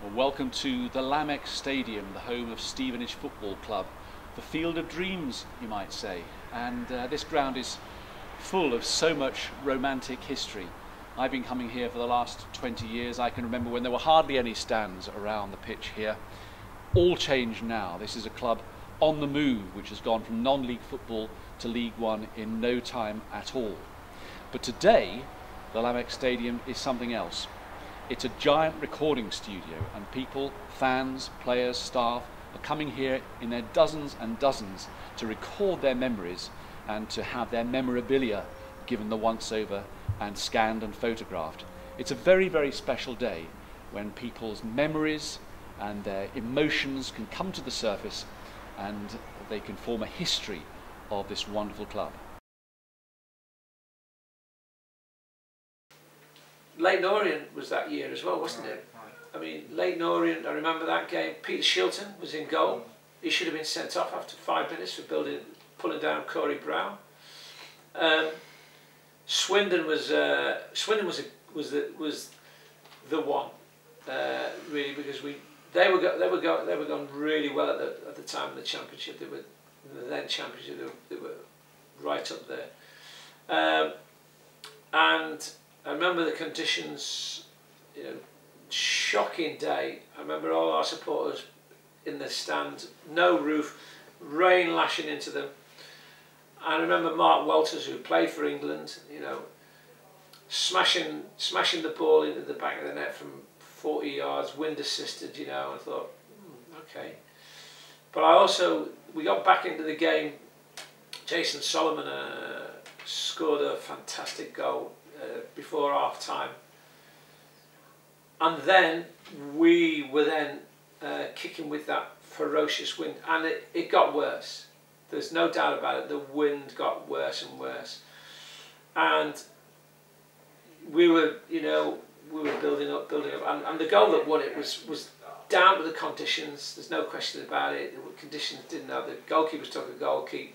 Well, welcome to the Lamex Stadium, the home of Stevenage Football Club. The field of dreams, you might say. And this ground is full of so much romantic history. I've been coming here for the last 20 years. I can remember when there were hardly any stands around the pitch here. All changed now. This is a club on the move, which has gone from non-league football to League One in no time at all. But today, the Lamex Stadium is something else. It's a giant recording studio, and people, fans, players, staff are coming here in their dozens and dozens to record their memories and to have their memorabilia given the once-over and scanned and photographed. It's a very, very special day when people's memories and their emotions can come to the surface and they can form a history of this wonderful club. Leyton Orient was that year as well, wasn't it? I mean, Leyton Orient, I remember that game. Peter Shilton was in goal. He should have been sent off after 5 minutes for pulling down Corey Brown. Swindon was the one, really, because they were going really well at the time of the championship. They were the then championship. They were right up there, and I remember the conditions, shocking day. I remember all our supporters in the stand, no roof, rain lashing into them. And I remember Mark Walters, who played for England, smashing the ball into the back of the net from 40 yards, wind assisted, and I thought, okay. But we got back into the game. Jason Solomon scored a fantastic goal before half time, and then we were kicking with that ferocious wind, and it got worse. There's no doubt about it. The wind got worse and worse, and we were building up, and the goal that won it was down to the conditions. There's no question about it. The conditions didn't have. The goalkeeper took a goal keep.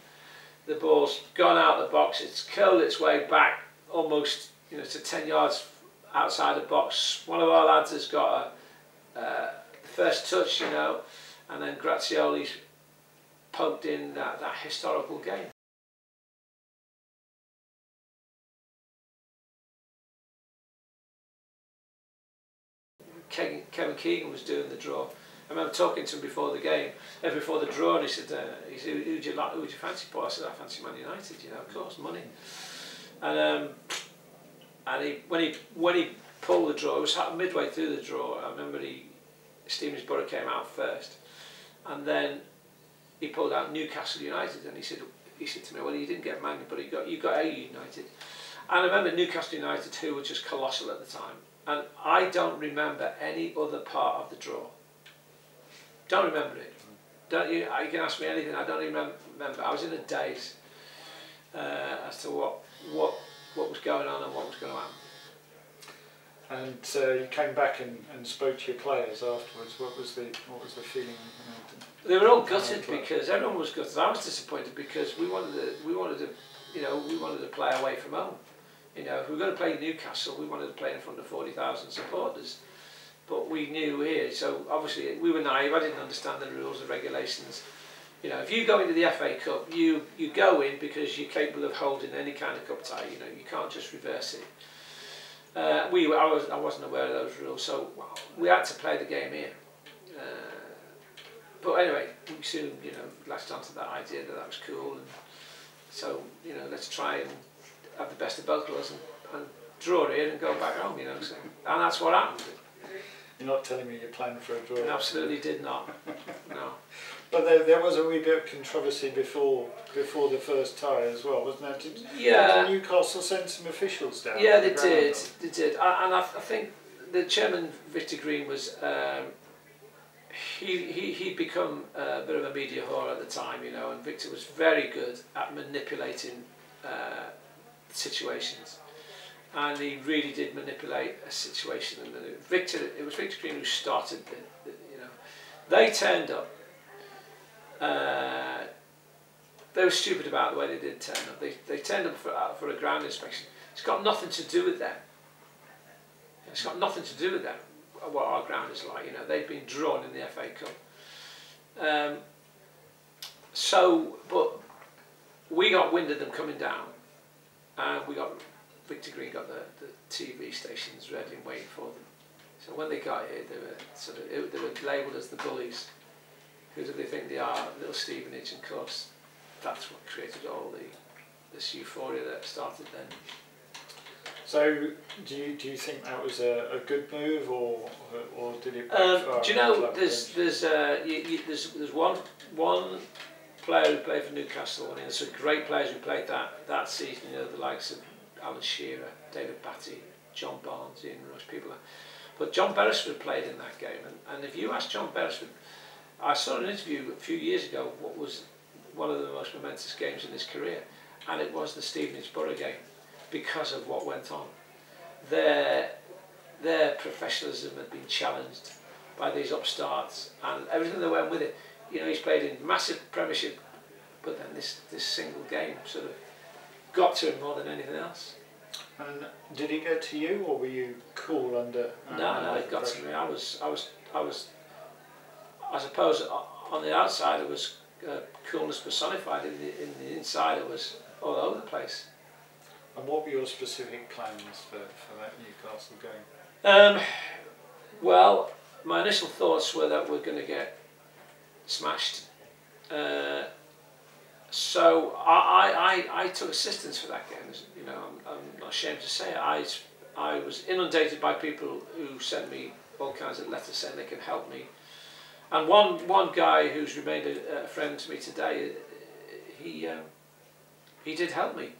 The ball's gone out of the box. It's curled its way back almost, to 10 yards outside the box. One of our lads has got a first touch, and then Grazioli's poked in that historical game. Kevin Keegan was doing the draw. I remember talking to him before the game, before the draw, and he said, who do you fancy, Paul? I said, I fancy Man United, of course, money. And when he pulled the draw, it was midway through the draw. I remember Stevenage Borough came out first, and then he pulled out Newcastle United, and he said to me, well, you didn't get Man, but you got A United. And I remember Newcastle United, who were just colossal at the time, and I don't remember any other part of the draw. Don't remember it. You can ask me anything. I don't even remember. I was in a daze as to what was going on and what was going to happen. And you came back and spoke to your players afterwards. What was the feeling? They were all gutted because everyone was gutted. I was disappointed because we wanted to play away from home. If we were going to play Newcastle, we wanted to play in front of 40,000 supporters. But we knew here, so obviously we were naive. I didn't understand the rules and regulations. If you go into the FA Cup, you go in because you're capable of holding any kind of cup tie. You can't just reverse it. I wasn't aware of those rules, so we had to play the game here. But anyway, we soon latched onto that idea that was cool, and so let's try and have the best of both worlds and draw here and go back home. So, and that's what happened. You're not telling me you planned for a draw? Absolutely did not. No. But there was a wee bit of controversy before the first tie as well, wasn't there? Did Newcastle send some officials down? Yeah, they did. They did. And I think the chairman, Victor Green, was he'd become a bit of a media whore at the time, and Victor was very good at manipulating situations. And he really did manipulate a situation. And it was Victor Green who started They turned up. They were stupid about the way they did turn up. They turned up for a ground inspection. It's got nothing to do with them. It's got nothing to do with them. what our ground is like. You know, they've been drawn in the FA Cup. But we got wind of them coming down, and Victor Green got the TV stations ready and waiting for them. So when they got here, they were labelled as the bullies. Who do they think they are? Little Stevenage, and of course, that's what created all this euphoria that started then. So, do you think that was a good move, or did it backfire? Do you know there's one player who played for Newcastle, and there's some great players who played that season. You know, the likes of Alan Shearer, David Batty, John Barnes, Ian Rush, people. But John Beresford played in that game, and if you ask John Beresford, I saw an interview a few years ago. What was one of the most momentous games in his career, and it was the Stevenage Borough game, because of what went on. Their professionalism had been challenged by these upstarts, and everything that went with it. You know, he's played in massive Premiership, but then this single game sort of got to him more than anything else. And did it get to you, or were you cool under? No, it got to me. I suppose on the outside it was coolness personified. In the inside it was all over the place. And what were your specific plans for that Newcastle game? Well, my initial thoughts were that we're going to get smashed. So I took assistance for that game. You know, I'm not ashamed to say it. I was inundated by people who sent me all kinds of letters saying they can help me. And one guy who's remained a friend to me today, he did help me.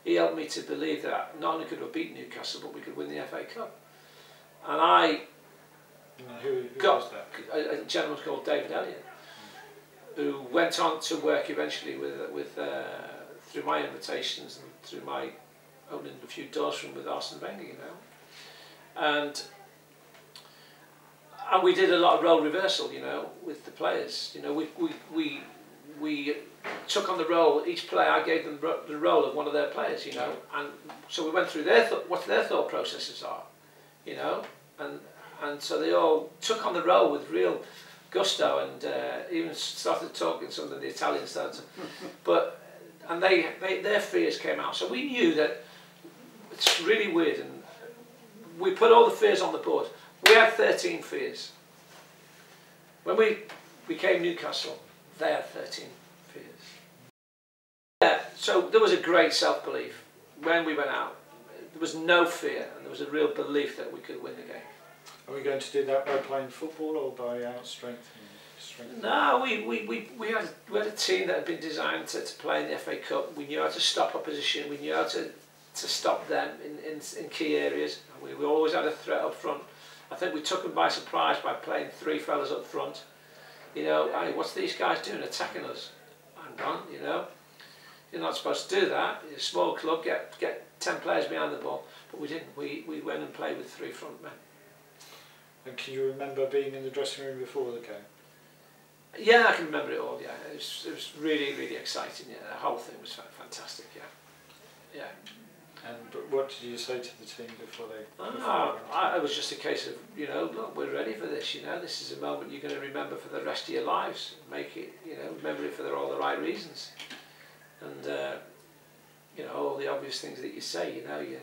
He helped me to believe that not only could we beat Newcastle, but we could win the FA Cup. And who got was that? a gentleman called David Elliott, who went on to work eventually with through my invitations and through my opening a few doors from with Arsene Wenger, you know. And we did a lot of role reversal, you know, with the players. You know, we took on the role. Each player, I gave them the role of one of their players, you know, and so we went through what their thought processes are, you know, and so they all took on the role with real gusto, and even started talking some of the Italian started, and their fears came out. So we knew that it's really weird, and we put all the fears on the board. We had 13 fears. When we became Newcastle, they had 13 fears. Yeah, so there was a great self-belief when we went out. There was no fear, and there was a real belief that we could win the game. Are we going to do that by playing football or by strength? No, we had a team that had been designed to play in the FA Cup. We knew how to stop opposition. We knew how to stop them in key areas. We always had a threat up front. I think we took them by surprise by playing three fellas up front. You know, hey, what's these guys doing attacking us? Hang on, you know. You're not supposed to do that. You're a small club, get 10 players behind the ball. But we didn't. We went and played with three front men. And can you remember being in the dressing room before the game? Yeah, I can remember it all, yeah. It was really, really exciting, yeah. The whole thing was fantastic, yeah. Yeah. And what did you say to the team before they... It was just a case of, you know, look, we're ready for this, you know. This is a moment you're going to remember for the rest of your lives. Make it, you know, remember it for all the right reasons. And, you know, all the obvious things that you say, you know, you're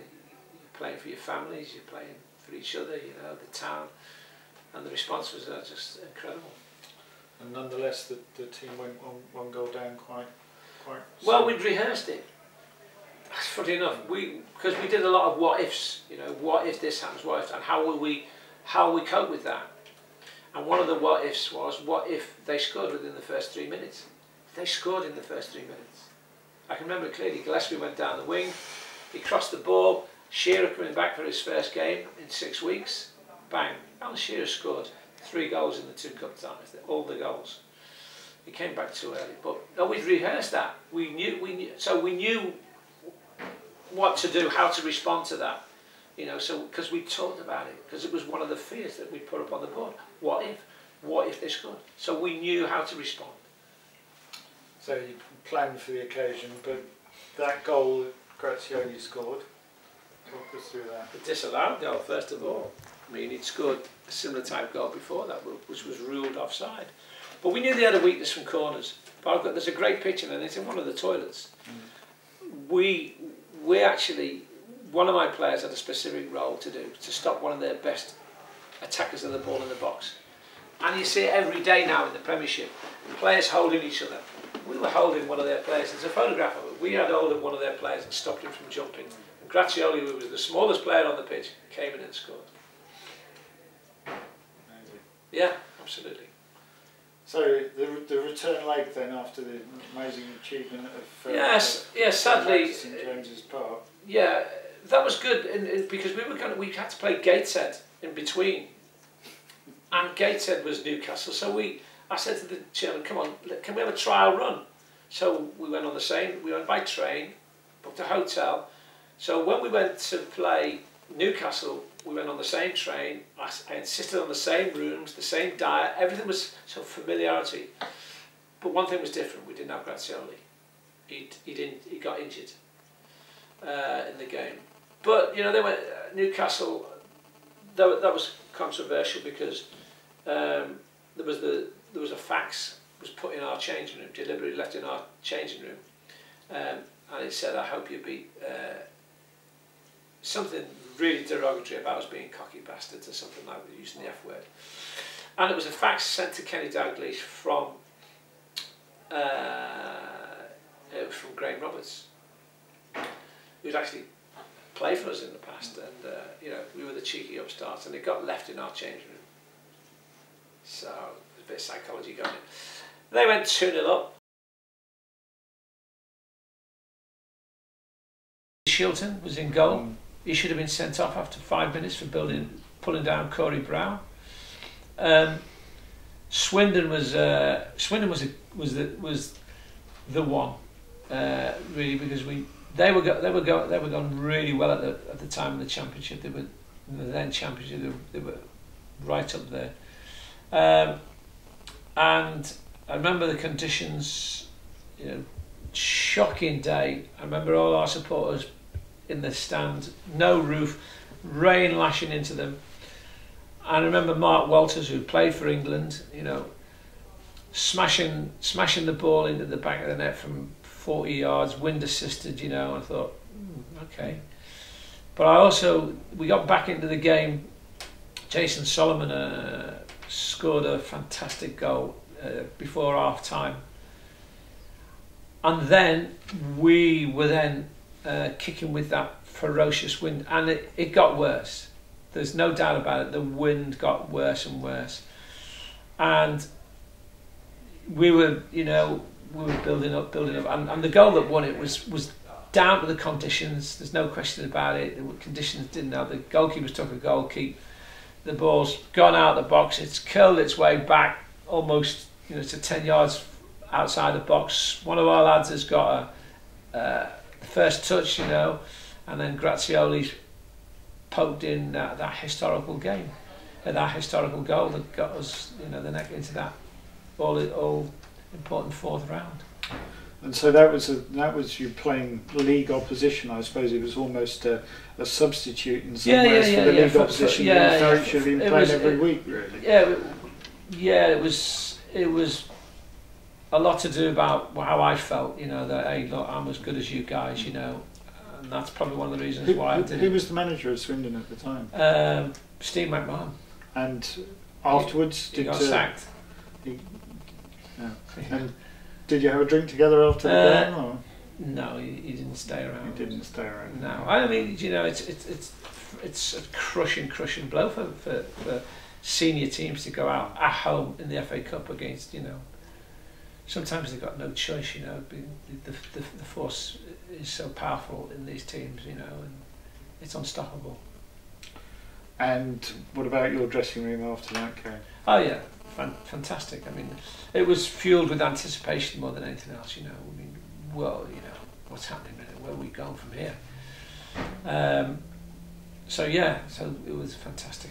playing for your families, you're playing for each other, you know, the town. And the response was just incredible. And nonetheless, the team went one goal down quite well, we'd rehearsed it. Funny enough, because we did a lot of what ifs, you know, what if this happens, what if, and how will we cope with that? And one of the what ifs was, what if they scored within the first 3 minutes? They scored in the first 3 minutes. I can remember clearly. Gillespie went down the wing, he crossed the ball. Shearer coming back for his first game in 6 weeks, bang! Alan Shearer scored 3 goals in the 2 cup ties, all the goals. He came back too early, but no, we'd rehearsed that. We knew what to do, how to respond to that, you know. So because we talked about it, because it was one of the fears that we put up on the board. What if they scored? So we knew how to respond. So you planned for the occasion, but that goal that Grazioli scored, talk us through that. The disallowed goal, first of all. I mean, he'd scored a similar type goal before that, which was ruled offside. But we knew they had a weakness from corners. But there's a great picture, and it's in one of the toilets. We actually, one of my players had a specific role to do, to stop one of their best attackers of the ball in the box. And you see it every day now in the Premiership, players holding each other. We were holding one of their players. There's a photograph of it. We had hold of one of their players and stopped him from jumping. And Grazioli, who was the smallest player on the pitch, came in and scored. Yeah, absolutely. So the return leg then after the amazing achievement of yes, sadly St James's Park. Yeah, that was good because we had to play Gateshead in between, and Gateshead was Newcastle. So I said to the chairman, "Come on, can we have a trial run?" So we went by train, booked a hotel. So when we went to play Newcastle, we went on the same train. I insisted on the same rooms, the same diet. Everything was so familiarity. But one thing was different. We didn't have Grazioli. He got injured in the game. But you know, they went Newcastle. That was controversial because there was a fax was put in our changing room, deliberately left in our changing room, and it said, "I hope you beat." Something really derogatory about us being cocky bastards or something like that, using the F word. And it was a fax sent to Kenny Dalglish from Graham Roberts, who'd actually played for us in the past, and you know, we were the cheeky upstarts, and it got left in our changing room. So there's a bit of psychology going in. They went 2-0 up. Shilton was in goal. He should have been sent off after 5 minutes for pulling down Corey Brown. Swindon was the one really, because they were going really well at the time of the championship. They were the then championship. They were right up there, and I remember the conditions. You know, shocking day. I remember all our supporters in the stand, no roof, rain lashing into them. And I remember Mark Walters, who played for England, you know, smashing the ball into the back of the net from 40 yards, wind assisted, you know. I thought, okay. But we got back into the game. Jason Solomon scored a fantastic goal before half time. And then we were kicking with that ferocious wind, and it got worse. There's no doubt about it. The wind got worse and worse, and we were building up, and the goal that won it was down to the conditions. There's no question about it. The conditions didn't help. The goalkeepers took a goal keep. The ball's gone out the box. It's curled its way back almost, you know, to 10 yards outside the box. One of our lads has got a first touch, you know, and then Grazioli's poked in that historical game, that historical goal that got us, you know, the neck into that all important fourth round. And so that was you playing league opposition. I suppose it was almost a substitute in some ways for the league opposition. You should have been playing every week, really. It was a lot to do about how I felt, you know, that, hey, look, I'm as good as you guys, you know, and that's probably one of the reasons why I did it. Who was the manager of Swindon at the time? Steve McMahon. And afterwards, he got sacked. And did you have a drink together after the game? Or? No, he didn't stay around. He didn't stay around. No, I mean, you know, it's a crushing blow for senior teams to go out at home in the FA Cup against, you know. Sometimes they've got no choice, you know. The force is so powerful in these teams, you know, and it's unstoppable. And what about your dressing room after that game? Oh yeah, fantastic. I mean, it was fueled with anticipation more than anything else, you know. I mean, well, you know, what's happening now? Where are we going from here? So yeah, so it was fantastic.